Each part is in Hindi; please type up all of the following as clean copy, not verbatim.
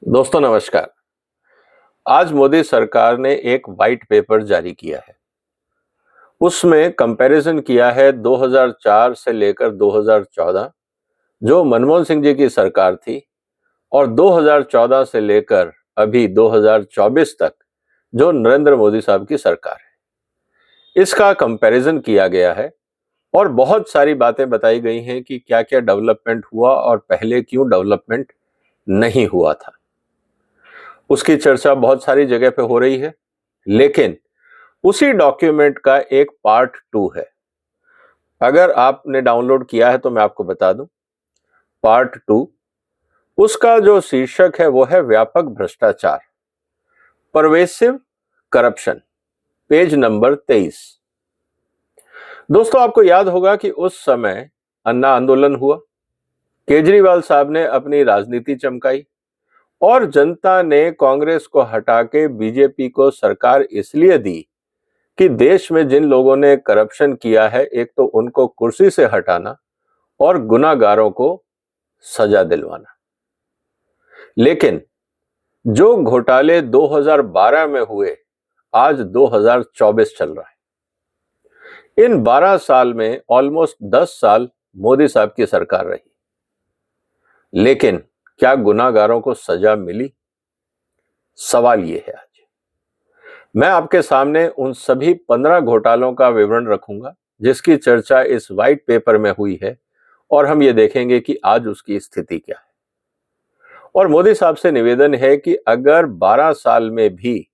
दोस्तों नमस्कार। आज मोदी सरकार ने एक वाइट पेपर जारी किया है। उसमें कंपैरिजन किया है 2004 से लेकर 2014 जो मनमोहन सिंह जी की सरकार थी और 2014 से लेकर अभी 2024 तक जो नरेंद्र मोदी साहब की सरकार है। इसका कंपैरिजन किया गया है और बहुत सारी बातें बताई गई हैं कि क्या क्या डेवलपमेंट हुआ और पहले क्यों डेवलपमेंट नहीं हुआ था। उसकी चर्चा बहुत सारी जगह पे हो रही है, लेकिन उसी डॉक्यूमेंट का एक पार्ट 2 है। अगर आपने डाउनलोड किया है तो मैं आपको बता दूं, पार्ट 2 उसका जो शीर्षक है वो है व्यापक भ्रष्टाचार, परवेसिव करप्शन, पेज नंबर 23। दोस्तों आपको याद होगा कि उस समय अन्ना आंदोलन हुआ, केजरीवाल साहब ने अपनी राजनीति चमकाई और जनता ने कांग्रेस को हटा के बीजेपी को सरकार इसलिए दी कि देश में जिन लोगों ने करप्शन किया है, एक तो उनको कुर्सी से हटाना और गुनाहगारों को सजा दिलवाना। लेकिन जो घोटाले 2012 में हुए, आज 2024 चल रहा है। इन 12 साल में ऑलमोस्ट 10 साल मोदी साहब की सरकार रही, लेकिन क्या गुनाहगारों को सजा मिली? सवाल यह है। आज मैं आपके सामने उन सभी 15 घोटालों का विवरण रखूंगा जिसकी चर्चा इस वाइट पेपर में हुई है और हम ये देखेंगे कि आज उसकी स्थिति क्या है। और मोदी साहब से निवेदन है कि अगर 12 साल में भी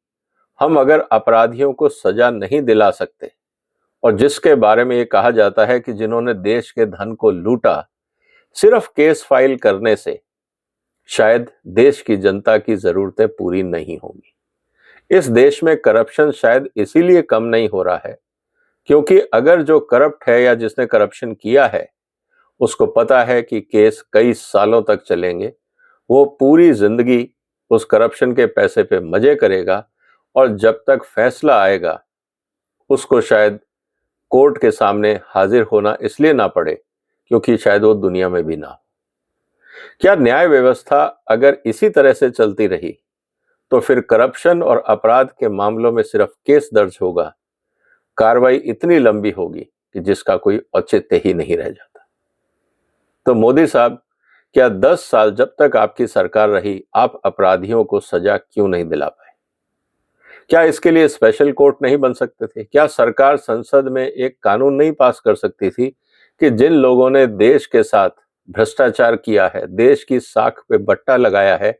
हम अगर अपराधियों को सजा नहीं दिला सकते, और जिसके बारे में ये कहा जाता है कि जिन्होंने देश के धन को लूटा, सिर्फ केस फाइल करने से शायद देश की जनता की जरूरतें पूरी नहीं होंगी। इस देश में करप्शन शायद इसीलिए कम नहीं हो रहा है क्योंकि अगर जो करप्ट है या जिसने करप्शन किया है उसको पता है कि केस कई सालों तक चलेंगे, वो पूरी जिंदगी उस करप्शन के पैसे पे मजे करेगा और जब तक फैसला आएगा उसको शायद कोर्ट के सामने हाजिर होना इसलिए ना पड़े क्योंकि शायद वो दुनिया में भी ना हो। क्या न्याय व्यवस्था अगर इसी तरह से चलती रही तो फिर करप्शन और अपराध के मामलों में सिर्फ केस दर्ज होगा, कार्रवाई इतनी लंबी होगी कि जिसका कोई औचित्य ही नहीं रह जाता। तो मोदी साहब, क्या 10 साल जब तक आपकी सरकार रही आप अपराधियों को सजा क्यों नहीं दिला पाए? क्या इसके लिए स्पेशल कोर्ट नहीं बन सकते थे? क्या सरकार संसद में एक कानून नहीं पास कर सकती थी कि जिन लोगों ने देश के साथ भ्रष्टाचार किया है, देश की साख पे बट्टा लगाया है,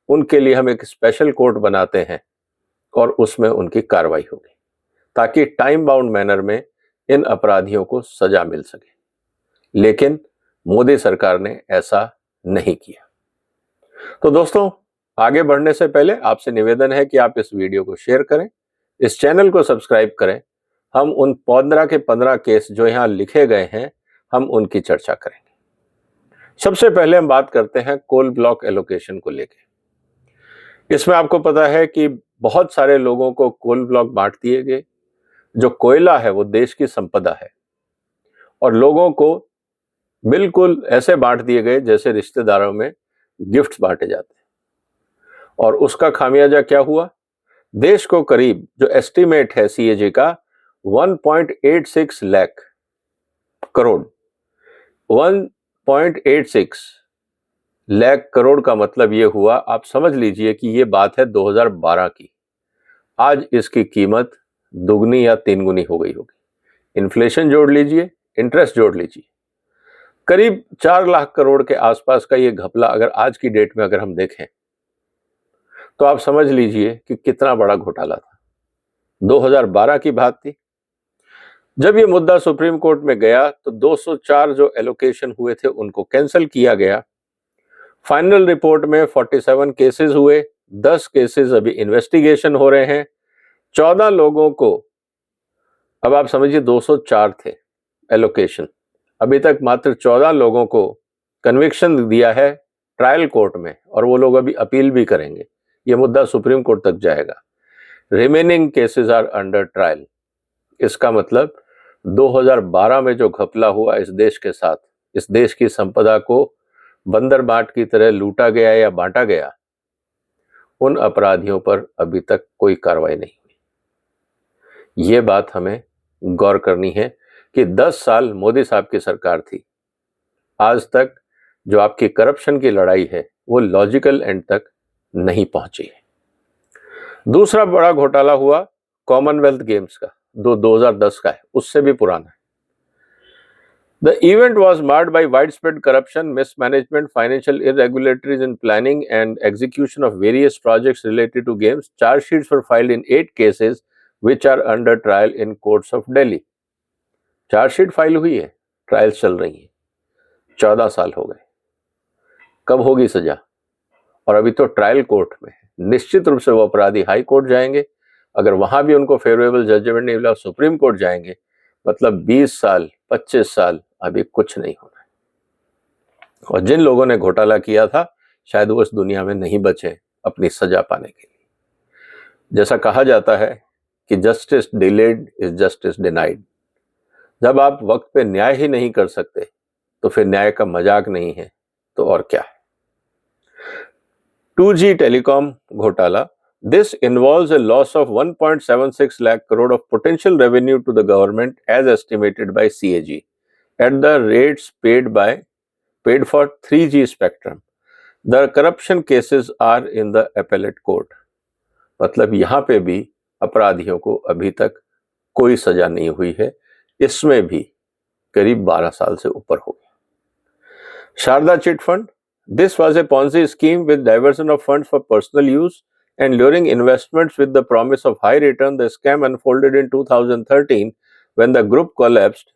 उनके लिए हम एक स्पेशल कोर्ट बनाते हैं और उसमें उनकी कार्रवाई होगी ताकि टाइम बाउंड मैनर में इन अपराधियों को सजा मिल सके। लेकिन मोदी सरकार ने ऐसा नहीं किया। तो दोस्तों आगे बढ़ने से पहले आपसे निवेदन है कि आप इस वीडियो को शेयर करें, इस चैनल को सब्सक्राइब करें। हम उन 15 के 15 केस जो यहां लिखे गए हैं हम उनकी चर्चा करेंगे। सबसे पहले हम बात करते हैं कोल ब्लॉक एलोकेशन को लेकर। इसमें आपको पता है कि बहुत सारे लोगों को कोल ब्लॉक बांट दिए गए। जो कोयला है वो देश की संपदा है और लोगों को बिल्कुल ऐसे बांट दिए गए जैसे रिश्तेदारों में गिफ्ट्स बांटे जाते हैं। और उसका खामियाजा क्या हुआ? देश को करीब जो एस्टीमेट है सीएजी का 1.86 लाख करोड़, 1.86 लाख करोड़ का मतलब ये हुआ, आप समझ लीजिए कि ये बात है 2012 की। आज इसकी कीमत दुगनी या तीन गुनी हो गई होगी। इन्फ्लेशन जोड़ लीजिए, इंटरेस्ट जोड़ लीजिए, करीब 4 लाख करोड़ के आसपास का ये घपला अगर आज की डेट में अगर हम देखें तो आप समझ लीजिए कि कितना बड़ा घोटाला था। 2012 की बात थी। जब ये मुद्दा सुप्रीम कोर्ट में गया तो 204 जो एलोकेशन हुए थे उनको कैंसिल किया गया। फाइनल रिपोर्ट में 47 केसेस हुए, 10 केसेस अभी इन्वेस्टिगेशन हो रहे हैं। 14 लोगों को, अब आप समझिए 204 थे एलोकेशन, अभी तक मात्र 14 लोगों को कन्विक्शन दिया है ट्रायल कोर्ट में और वो लोग अभी अपील भी करेंगे। ये मुद्दा सुप्रीम कोर्ट तक जाएगा। Remaining cases are under trial. इसका मतलब 2012 में जो घपला हुआ इस देश के साथ, इस देश की संपदा को बंदर बाट की तरह लूटा गया या बांटा गया, उन अपराधियों पर अभी तक कोई कार्रवाई नहीं हुई। ये बात हमें गौर करनी है कि 10 साल मोदी साहब की सरकार थी, आज तक जो आपकी करप्शन की लड़ाई है वो लॉजिकल एंड तक नहीं पहुंची है। दूसरा बड़ा घोटाला हुआ कॉमनवेल्थ गेम्स का, 2010 का है, उससे भी पुराना है। The event was marred by widespread corruption, mismanagement, financial irregularities in planning and execution of various projects related to games. Charge sheets were filed in 8 cases which are under trial in courts of Delhi. Chargesheet file हुई है, ट्रायल्स चल रही हैं, 14 साल हो गए, कब होगी सजा? और अभी तो ट्रायल कोर्ट में है। निश्चित रूप से वो अपराधी हाई कोर्ट जाएंगे, अगर वहां भी उनको फेवरेबल जजमेंट नहीं मिला सुप्रीम कोर्ट जाएंगे, मतलब 20 साल 25 साल अभी कुछ नहीं होना है। और जिन लोगों ने घोटाला किया था शायद वो इस दुनिया में नहीं बचे अपनी सजा पाने के लिए। जैसा कहा जाता है कि justice delayed is justice denied. जब आप वक्त पे न्याय ही नहीं कर सकते तो फिर न्याय का मजाक नहीं है तो और क्या है। 2G टेलीकॉम घोटाला, this involves a loss of 1.76 lakh crore of potential revenue to the government as estimated by CAG at the rates paid for 3G spectrum. The corruption cases are in the appellate court. मतलब यहाँ पे भी अपराधियों को अभी तक कोई सजा नहीं हुई है, इसमें भी करीब 12 साल से ऊपर हो गया। Saradha chit fund, this was a Ponzi scheme with diversion of funds for personal use and luring investments with the promise of high return. The scam unfolded in 2013 when the group collapsed,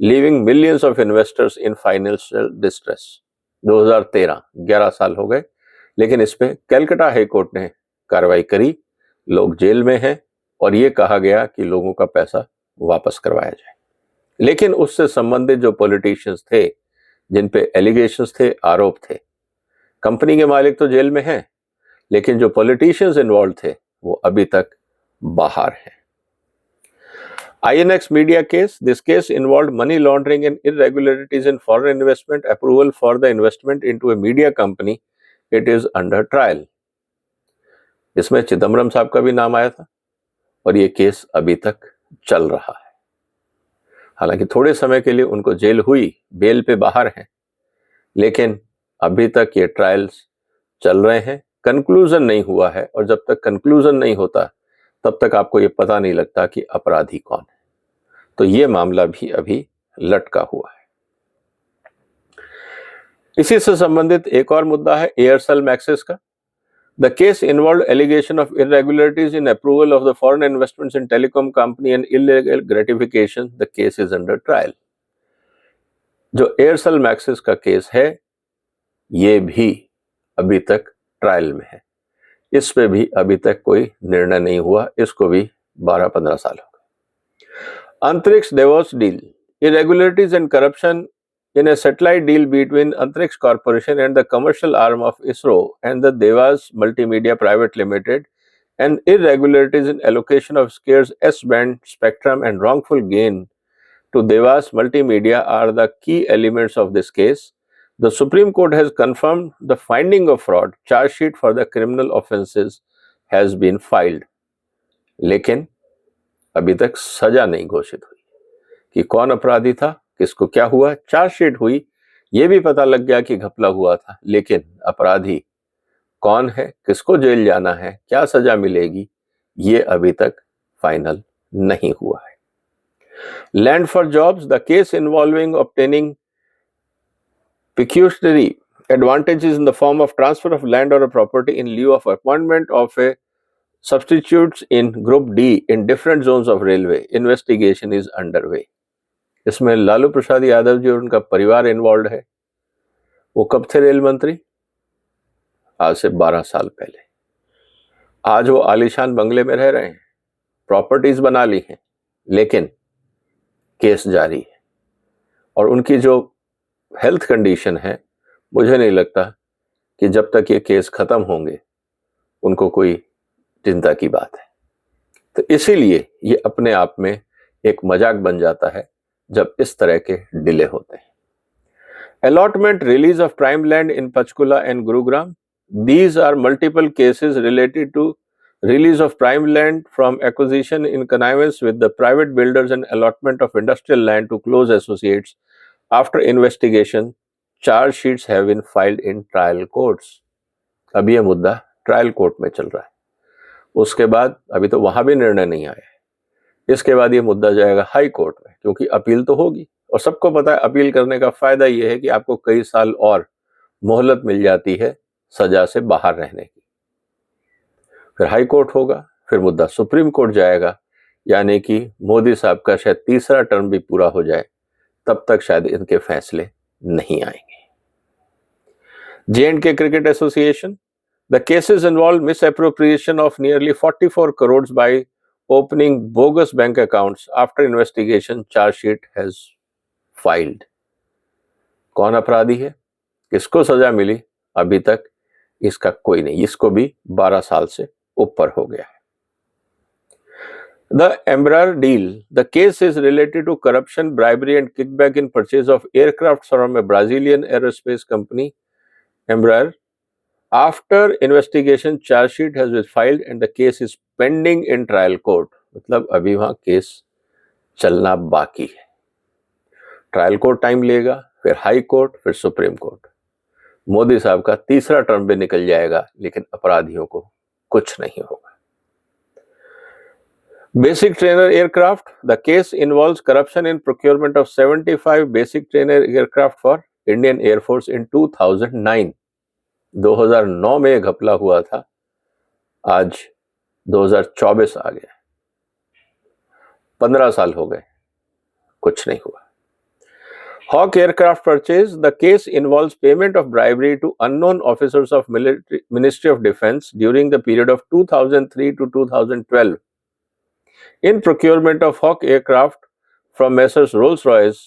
leaving millions of investors in financial distress. 2013, 11 साल हो गए, लेकिन इस पे कलकत्ता हाई कोर्ट ने कार्रवाई करी, लोग जेल में हैं और ये कहा गया कि लोगों का पैसा वापस करवाया जाए। लेकिन उससे संबंधित जो पॉलिटिशियंस थे, जिन पे एलिगेशंस थे, आरोप थे, कंपनी के मालिक तो जेल में हैं, लेकिन जो पॉलिटिशियंस इन्वॉल्व थे वो अभी तक बाहर हैं। INX media case, this case involved money laundering and irregularities in foreign investment approval for the investment into A media company, it is under trial. इसमें चिदम्बरम साहब का भी नाम आया था और ये केस अभी तक चल रहा है। हालांकि थोड़े समय के लिए उनको जेल हुई, बेल पे बाहर हैं, लेकिन अभी तक ये ट्रायल्स चल रहे हैं, कंक्लूजन नहीं हुआ है। और जब तक कंक्लूजन नहीं होता तब तक आपको ये पता नहीं लगता कि अपराधी कौन है। तो ये मामला भी अभी लटका हुआ है। इसी से संबंधित एक और मुद्दा है एयरसेल मैक्सिस का। The case involved allegation of irregularities in approval of the foreign investments in telecom company and illegal gratification. The case is under trial. जो एयरसेल मैक्सिस का केस है ये भी अभी तक ट्रायल में है, इस पे भी अभी तक कोई निर्णय नहीं हुआ, इसको भी 12-15 साल हो गए। अंतरिक्ष Devas deal, irregularities and corruption in a satellite deal between Antriksh Corporation and the commercial arm of ISRO and the Devas Multimedia Private Limited, and irregularities in allocation of scarce S-band spectrum and wrongful gain to Devas Multimedia are the key elements of this case. The Supreme Court has confirmed the finding of fraud. Charge sheet for the criminal offences has been filed. लेकिन अभी तक सजा नहीं घोषित हुई कि कौन अपराधी था, किसको क्या हुआ। चार्जशीट हुई, ये भी पता लग गया कि घपला हुआ था, लेकिन अपराधी कौन है, किसको जेल जाना है, क्या सजा मिलेगी, ये अभी तक फाइनल नहीं हुआ है। Land for jobs, the case involving obtaining pecuniary advantages in the form of transfer of land or a property in lieu of appointment of a substitutes in Group D in different zones of railway. Investigation is underway. इसमें लालू प्रसाद यादव जी और उनका परिवार इन्वॉल्व है। वो कब थे रेल मंत्री? आज से 12 साल पहले। आज वो आलीशान बंगले में रह रहे हैं, प्रॉपर्टीज बना ली हैं, लेकिन केस जारी है। और उनकी जो हेल्थ कंडीशन है, मुझे नहीं लगता कि जब तक ये केस खत्म होंगे उनको कोई चिंता की बात है। तो इसीलिए ये अपने आप में एक मजाक बन जाता है जब इस तरह के डिले होते हैं। Allotment release of prime land in Panchkula and Gurugram, these are multiple cases related to release of prime land from acquisition in connivance with the private builders and allotment of industrial land to close associates. After investigation, charge sheets have been filed in trial courts. अभी यह मुद्दा ट्रायल कोर्ट में चल रहा है। उसके बाद अभी तो वहां भी निर्णय नहीं आया है। इसके बाद ये मुद्दा जाएगा हाई कोर्ट में, क्योंकि अपील तो होगी और सबको पता है अपील करने का फायदा ये है कि आपको कई साल और मोहलत मिल जाती है सजा से बाहर रहने की। फिर हाई कोर्ट होगा, फिर मुद्दा सुप्रीम कोर्ट जाएगा, यानी कि मोदी साहब का शायद तीसरा टर्म भी पूरा हो जाए, तब तक शायद इनके फैसले नहीं आएंगे। J&K Cricket Association, the cases involve misappropriation of nearly 44 crores by opening bogus bank accounts. After investigation, charge sheet has filed. कौन अपराधी है, किसको सजा मिली, अभी तक इसका कोई नहीं। इसको भी 12 साल से ऊपर हो गया है। The Embraer deal. The case is related to corruption, bribery and kickback in purchase of aircraft from a Brazilian aerospace company, Embraer. After investigation, charge sheet has been filed and the case is pending in trial court. मतलब अभी वहां केस चलना बाकी है। ट्रायल कोर्ट टाइम लेगा, फिर हाई कोर्ट, फिर सुप्रीम कोर्ट। मोदी साहब का तीसरा टर्म भी निकल जाएगा, लेकिन अपराधियों को कुछ नहीं होगा। Basic trainer aircraft. The case involves corruption in procurement of 75 basic trainer aircraft for Indian Air Force in 2009. 2009 में ये घपला हुआ था, आज 2024 आ गया, 15 साल हो गए, कुछ नहीं हुआ। Hawk aircraft purchase. The case involves payment of bribery to unknown officers of Ministry of Defence during the period of 2003 to 2012. In procurement of Hawk aircraft from Messrs Rolls-Royce,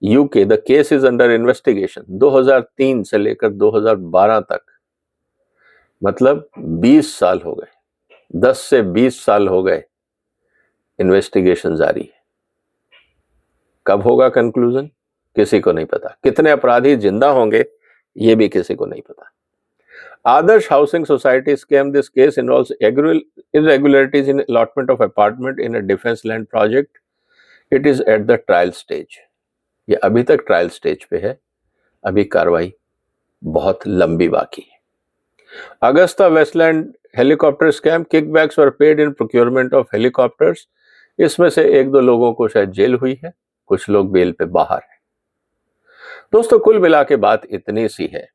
UK, the case is under investigation. 2003 से लेकर 2012 तक, मतलब 20 साल हो गए, 10 से 20 साल हो गए, इन्वेस्टिगेशन जारी है। कब होगा कंक्लूजन, किसी को नहीं पता। कितने अपराधी जिंदा होंगे, ये भी किसी को नहीं पता। Adarsh Housing Society scam. This case involves irregularities in allotment of apartment in a defense land project. It is at the trial stage. ये अभी तक ट्रायल स्टेज पे है, अभी कार्रवाई बहुत लंबी बाकी है। Agusta Westland helicopter scam. Kickbacks were paid in procurement of helicopters. इसमें से 1-2 लोगों को शायद जेल हुई है, कुछ लोग बेल पे बाहर हैं। दोस्तों, कुल मिला के बात इतनी सी है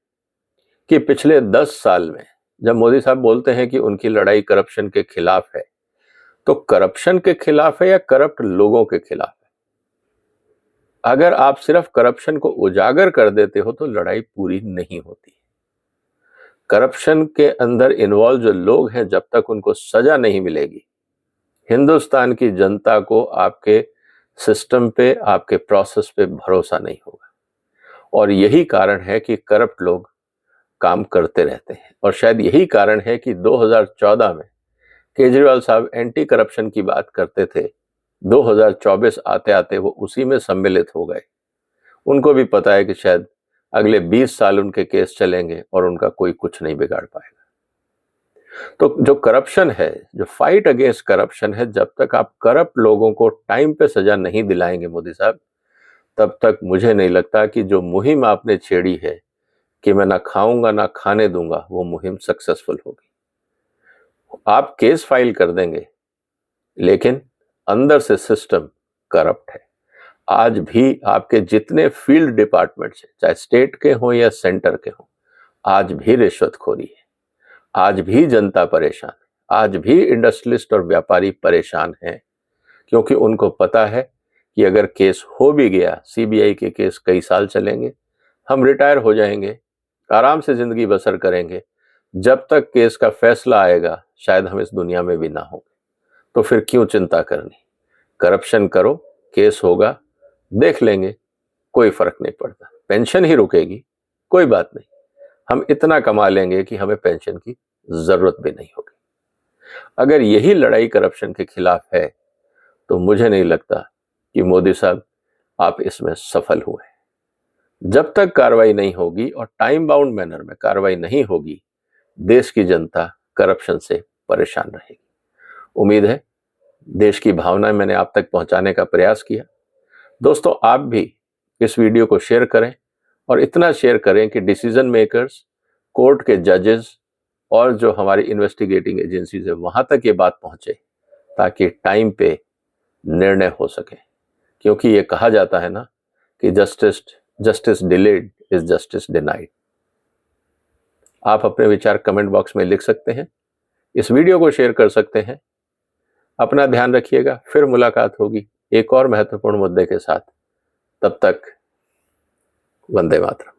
कि पिछले 10 साल में जब मोदी साहब बोलते हैं कि उनकी लड़ाई करप्शन के खिलाफ है, तो करप्शन के खिलाफ है या करप्ट लोगों के खिलाफ है? अगर आप सिर्फ करप्शन को उजागर कर देते हो तो लड़ाई पूरी नहीं होती। करप्शन के अंदर इन्वॉल्व जो लोग हैं, जब तक उनको सजा नहीं मिलेगी, हिंदुस्तान की जनता को आपके सिस्टम पे, आपके प्रोसेस पे भरोसा नहीं होगा। और यही कारण है कि करप्ट लोग काम करते रहते हैं। और शायद यही कारण है कि 2014 में केजरीवाल साहब एंटी करप्शन की बात करते थे, 2024 आते आते वो उसी में सम्मिलित हो गए। उनको भी पता है कि शायद अगले 20 साल उनके केस चलेंगे और उनका कोई कुछ नहीं बिगाड़ पाएगा। तो जो करप्शन है, जो फाइट अगेंस्ट करप्शन है, जब तक आप करप्ट लोगों को टाइम पे सजा नहीं दिलाएंगे मोदी साहब, तब तक मुझे नहीं लगता कि जो मुहिम आपने छेड़ी है कि मैं ना खाऊंगा ना खाने दूंगा, वो मुहिम सक्सेसफुल होगी। आप केस फाइल कर देंगे, लेकिन अंदर से सिस्टम करप्ट है। आज भी आपके जितने फील्ड डिपार्टमेंट्स हैं, चाहे स्टेट के हों या सेंटर के हों, आज भी रिश्वतखोरी है, आज भी जनता परेशान है, आज भी इंडस्ट्रियलिस्ट और व्यापारी परेशान हैं, क्योंकि उनको पता है कि अगर केस हो भी गया, सीबीआई के केस कई साल चलेंगे, हम रिटायर हो जाएंगे, आराम से जिंदगी बसर करेंगे। जब तक केस का फैसला आएगा, शायद हम इस दुनिया में भी ना होंगे। तो फिर क्यों चिंता करनी? करप्शन करो, केस होगा, देख लेंगे, कोई फर्क नहीं पड़ता। पेंशन ही रुकेगी, कोई बात नहीं, हम इतना कमा लेंगे कि हमें पेंशन की जरूरत भी नहीं होगी। अगर यही लड़ाई करप्शन के खिलाफ है, तो मुझे नहीं लगता कि मोदी साहब आप इसमें सफल हुए हैं। जब तक कार्रवाई नहीं होगी और टाइम बाउंड मैनर में कार्रवाई नहीं होगी, देश की जनता करप्शन से परेशान रहेगी। उम्मीद है देश की भावनाएं मैंने आप तक पहुंचाने का प्रयास किया। दोस्तों, आप भी इस वीडियो को शेयर करें और इतना शेयर करें कि डिसीजन मेकर्स, कोर्ट के जजेस और जो हमारी इन्वेस्टिगेटिंग एजेंसीज है वहां तक ये बात पहुंचे, ताकि टाइम पे निर्णय हो सके। क्योंकि ये कहा जाता है ना कि justice delayed is justice denied. आप अपने विचार कमेंट बॉक्स में लिख सकते हैं, इस वीडियो को शेयर कर सकते हैं। अपना ध्यान रखिएगा, फिर मुलाकात होगी एक और महत्वपूर्ण मुद्दे के साथ। तब तक वंदे मातरम।